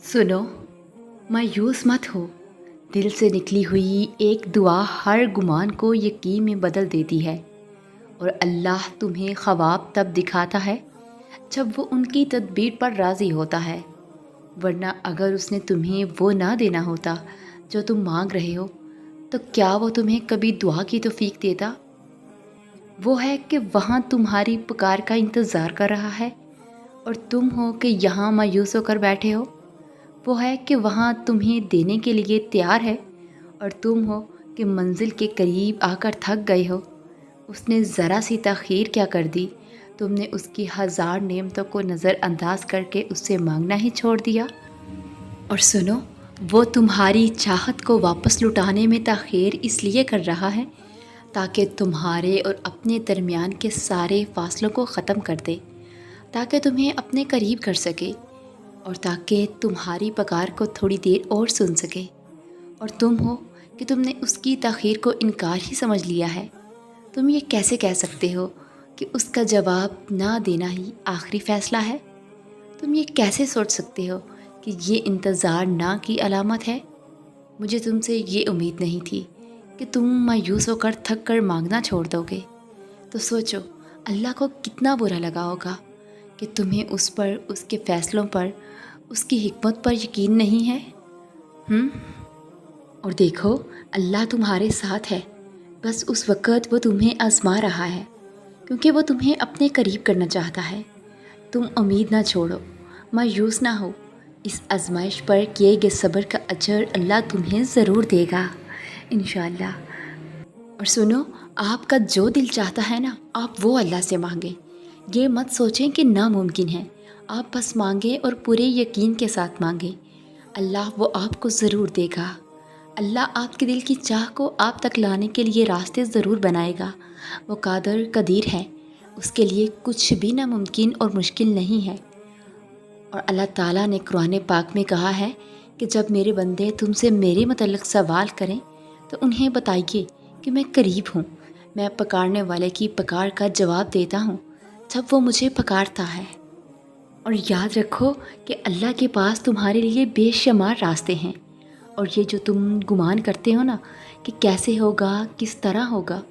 सुनो, मायूस मत हो। दिल से निकली हुई एक दुआ हर गुमान को यकीन में बदल देती है। और अल्लाह तुम्हें ख्वाब तब दिखाता है जब वो उनकी तदबीर पर राज़ी होता है। वरना अगर उसने तुम्हें वो ना देना होता जो तुम मांग रहे हो, तो क्या वो तुम्हें कभी दुआ की तौफीक देता? वो है कि वहाँ तुम्हारी पुकार का इंतज़ार कर रहा है और तुम हो कि यहाँ मायूस होकर बैठे हो। वो है कि वहाँ तुम्हें देने के लिए तैयार है और तुम हो कि मंजिल के करीब आकर थक गए हो। उसने ज़रा सी तख़ीर क्या कर दी, तुमने उसकी हज़ार नेमतों को नज़रअंदाज करके उससे मांगना ही छोड़ दिया। और सुनो, वो तुम्हारी चाहत को वापस लुटाने में तख़ीर इसलिए कर रहा है ताकि तुम्हारे और अपने दरमियान के सारे फासलों को ख़त्म कर दे, ताकि तुम्हें अपने करीब कर सके और ताकि तुम्हारी पुकार को थोड़ी देर और सुन सके। और तुम हो कि तुमने उसकी तख़ीर को इनकार ही समझ लिया है। तुम ये कैसे कह सकते हो कि उसका जवाब ना देना ही आखिरी फ़ैसला है? तुम ये कैसे सोच सकते हो कि ये इंतज़ार ना की अलामत है? मुझे तुमसे ये उम्मीद नहीं थी कि तुम मायूस होकर थक कर मांगना छोड़ दोगे। तो सोचो, अल्लाह को कितना बुरा लगा होगा कि तुम्हें उस पर, उसके फ़ैसलों पर, उसकी हिकमत पर यकीन नहीं है। और देखो, अल्लाह तुम्हारे साथ है। बस उस वक़्त वो तुम्हें आज़मा रहा है क्योंकि वो तुम्हें अपने करीब करना चाहता है। तुम उम्मीद ना छोड़ो, मायूस ना हो। इस आज़माइश पर किए गए सब्र का अजर अल्लाह तुम्हें ज़रूर देगा, इंशाअल्लाह। और सुनो, आपका जो दिल चाहता है ना, आप वो अल्लाह से मांगे। ये मत सोचें कि नामुमकिन है। आप बस मांगे और पूरे यकीन के साथ मांगे। अल्लाह वो आपको ज़रूर देगा। अल्लाह आपके दिल की चाह को आप तक लाने के लिए रास्ते ज़रूर बनाएगा। वो कादर कदीर है, उसके लिए कुछ भी नामुमकिन और मुश्किल नहीं है। और अल्लाह ताला ने कुरान पाक में कहा है कि जब मेरे बंदे तुमसे मेरे मतलब सवाल करें तो उन्हें बताइए कि मैं करीब हूँ, मैं पुकारने वाले की पुकार का जवाब देता हूँ जब वो मुझे पुकारता है। और याद रखो कि अल्लाह के पास तुम्हारे लिए बेशुमार रास्ते हैं। और ये जो तुम गुमान करते हो ना कि कैसे होगा, किस तरह होगा,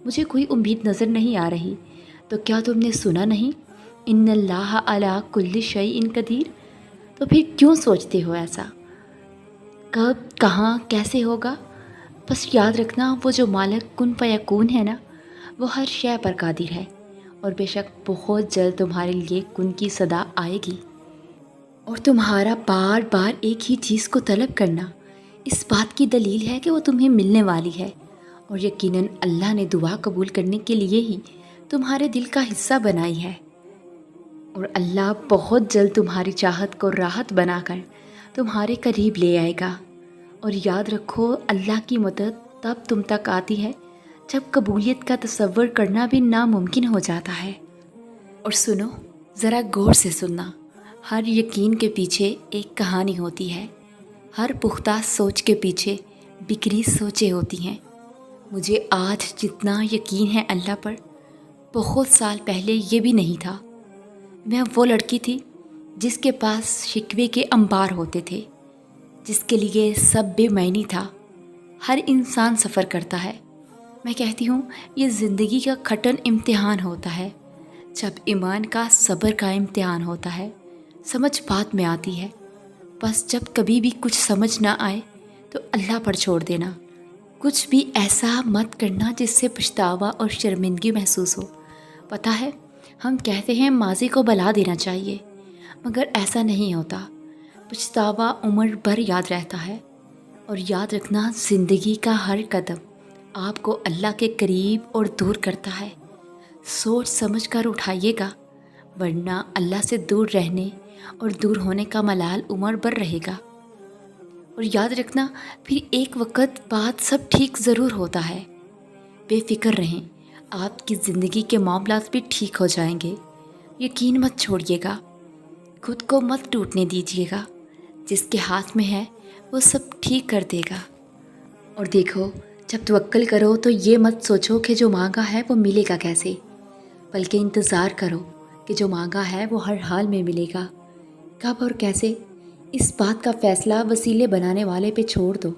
मुझे कोई उम्मीद नज़र नहीं आ रही, तो क्या तुमने सुना नहीं, इन्नल्लाह अला कुल्ली शैइन कदीर? तो फिर क्यों सोचते हो ऐसा? कब, कहाँ, कैसे होगा? बस याद रखना, वो जो मालिक कुन फयकून है ना, वो हर शय पर कादिर है। और बेशक बहुत जल्द तुम्हारे लिए कुन की सदा आएगी। और तुम्हारा बार बार एक ही चीज़ को तलब करना इस बात की दलील है कि वो तुम्हें मिलने वाली है। और यकीनन अल्लाह ने दुआ कबूल करने के लिए ही तुम्हारे दिल का हिस्सा बनाई है। और अल्लाह बहुत जल्द तुम्हारी चाहत को राहत बनाकर तुम्हारे करीब ले आएगा। और याद रखो, अल्लाह की मदद तब तुम तक आती है जब कबूलियत का तसव्वुर करना भी नामुमकिन हो जाता है। और सुनो, ज़रा गौर से सुनना, हर यकीन के पीछे एक कहानी होती है। हर पुख्ता सोच के पीछे बिखरी सोचें होती हैं। मुझे आज जितना यकीन है अल्लाह पर, बहुत साल पहले ये भी नहीं था। मैं वो लड़की थी जिसके पास शिकवे के अंबार होते थे, जिसके लिए सब बेमैनी था। हर इंसान सफ़र करता है। मैं कहती हूँ, ये ज़िंदगी का कठिन इम्तिहान होता है। जब ईमान का सब्र का इम्तिहान होता है, समझ बात में आती है। बस जब कभी भी कुछ समझ ना आए तो अल्लाह पर छोड़ देना। कुछ भी ऐसा मत करना जिससे पछतावा और शर्मिंदगी महसूस हो। पता है, हम कहते हैं माजी को भुला देना चाहिए, मगर ऐसा नहीं होता। पछतावा उम्र भर याद रहता है। और याद रखना, ज़िंदगी का हर कदम आपको अल्लाह के करीब और दूर करता है। सोच समझ कर उठाइएगा, वरना अल्लाह से दूर रहने और दूर होने का मलाल उम्र भर रहेगा। और याद रखना, फिर एक वक्त बाद सब ठीक ज़रूर होता है। बेफिक्र रहें, आपकी ज़िंदगी के मामलात भी ठीक हो जाएंगे। यकीन मत छोड़िएगा, खुद को मत टूटने दीजिएगा। जिसके हाथ में है वो सब ठीक कर देगा। और देखो, जब तवक्कल करो तो ये मत सोचो कि जो मांगा है वो मिलेगा कैसे। बल्कि इंतज़ार करो कि जो मांगा है वो हर हाल में मिलेगा। कब और कैसे, इस बात का फ़ैसला वसीले बनाने वाले पे छोड़ दो।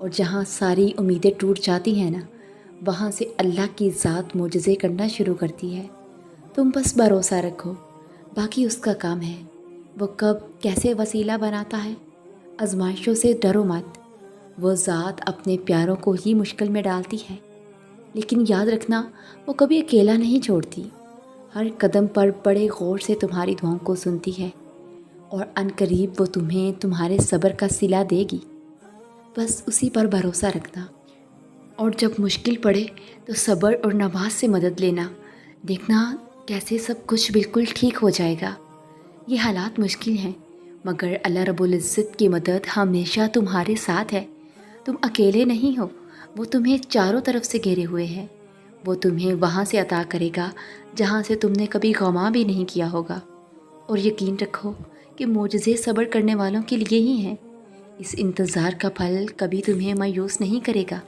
और जहाँ सारी उम्मीदें टूट जाती हैं ना, वहाँ से अल्लाह की ज़ात मोजज़े करना शुरू करती है। तुम बस भरोसा रखो, बाकी उसका काम है। वो कब कैसे वसीला बनाता है। आजमाइशों से डरो मत, वो ज़ात अपने प्यारों को ही मुश्किल में डालती है। लेकिन याद रखना, वो कभी अकेला नहीं छोड़ती। हर कदम पर बड़े गौर से तुम्हारी दुआओं को सुनती है और अनकरीब वो तुम्हें तुम्हारे सब्र का सिला देगी। बस उसी पर भरोसा रखना और जब मुश्किल पड़े तो सब्र और नमाज से मदद लेना। देखना कैसे सब कुछ बिल्कुल ठीक हो जाएगा। ये हालात मुश्किल हैं, मगर अल्लाह रब्बुल इज़्ज़त की मदद हमेशा तुम्हारे साथ है। तुम अकेले नहीं हो, वो तुम्हें चारों तरफ से घेरे हुए है। वो तुम्हें वहाँ से अता करेगा जहाँ से तुमने कभी गमा भी नहीं किया होगा। और यकीन रखो कि मोजज़े सब्र करने वालों के लिए ही हैं। इस इंतज़ार का फल कभी तुम्हें मायूस नहीं करेगा।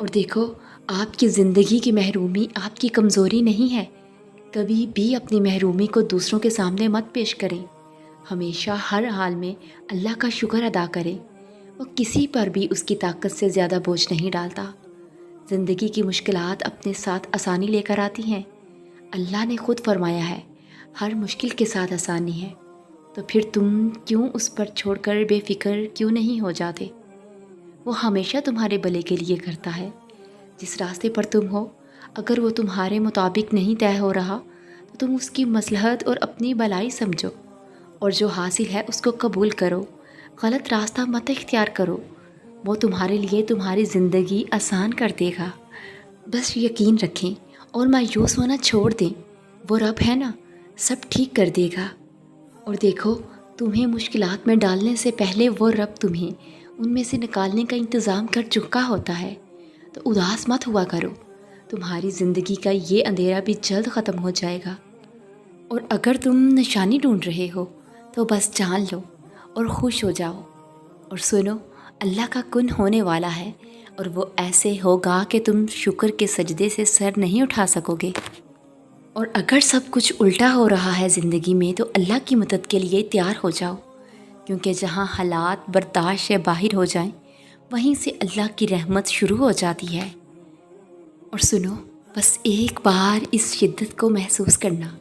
और देखो, आपकी ज़िंदगी की महरूमी आपकी कमज़ोरी नहीं है। कभी भी अपनी महरूमी को दूसरों के सामने मत पेश करें। हमेशा हर हाल में अल्लाह का शुक्र अदा करें। वो किसी पर भी उसकी ताकत से ज़्यादा बोझ नहीं डालता। ज़िंदगी की मुश्किलात अपने साथ आसानी लेकर आती हैं। अल्लाह ने खुद फरमाया है, हर मुश्किल के साथ आसानी है। तो फिर तुम क्यों उस पर छोड़कर बेफिक्र क्यों नहीं हो जाते। वो हमेशा तुम्हारे भले के लिए करता है। जिस रास्ते पर तुम हो, अगर वो तुम्हारे मुताबिक नहीं तय हो रहा तो तुम उसकी मसलहत और अपनी भलाई समझो और जो हासिल है उसको कबूल करो। गलत रास्ता मत इख्तियार करो, वो तुम्हारे लिए तुम्हारी ज़िंदगी आसान कर देगा। बस यकीन रखें और मायूस होना छोड़ दें। वो रब है ना, सब ठीक कर देगा। और देखो, तुम्हें मुश्किलात में डालने से पहले वो रब तुम्हें उनमें से निकालने का इंतज़ाम कर चुका होता है। तो उदास मत हुआ करो, तुम्हारी ज़िंदगी का ये अंधेरा भी जल्द ख़त्म हो जाएगा। और अगर तुम निशानी ढूंढ रहे हो तो बस जान लो और खुश हो जाओ। और सुनो, अल्लाह का कुन होने वाला है और वो ऐसे होगा कि तुम शुक्र के सजदे से सर नहीं उठा सकोगे। और अगर सब कुछ उल्टा हो रहा है ज़िंदगी में तो अल्लाह की मदद के लिए तैयार हो जाओ, क्योंकि जहाँ हालात बर्दाश्त से बाहर हो जाएं, वहीं से अल्लाह की रहमत शुरू हो जाती है। और सुनो, बस एक बार इस शिद्दत को महसूस करना,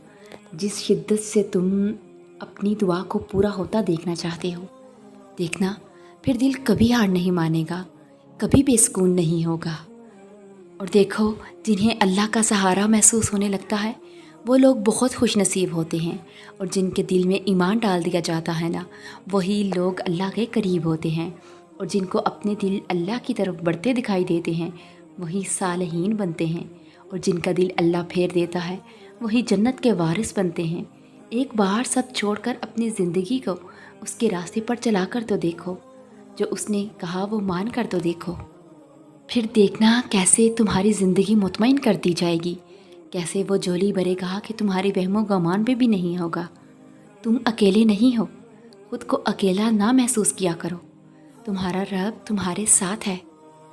जिस शिद्दत से तुम अपनी दुआ को पूरा होता देखना चाहते हो। देखना, फिर दिल कभी हार नहीं मानेगा, कभी बेसुकून नहीं होगा। और देखो, जिन्हें अल्लाह का सहारा महसूस होने लगता है वो लोग बहुत खुश नसीब होते हैं। और जिनके दिल में ईमान डाल दिया जाता है ना, वही लोग अल्लाह के करीब होते हैं। और जिनको अपने दिल अल्लाह की तरफ बढ़ते दिखाई देते हैं वही सालिहीन बनते हैं। और जिनका दिल अल्लाह फेर देता है वही जन्नत के वारिस बनते हैं। एक बार सब छोड़कर अपनी ज़िंदगी को उसके रास्ते पर चला कर तो देखो, जो उसने कहा वो मान कर तो देखो। फिर देखना कैसे तुम्हारी ज़िंदगी मुतमईन कर दी जाएगी, कैसे वो झोली भरेगा कि तुम्हारे वहमो गमान पे भी नहीं होगा। तुम अकेले नहीं हो, खुद को अकेला ना महसूस किया करो। तुम्हारा रब तुम्हारे साथ है।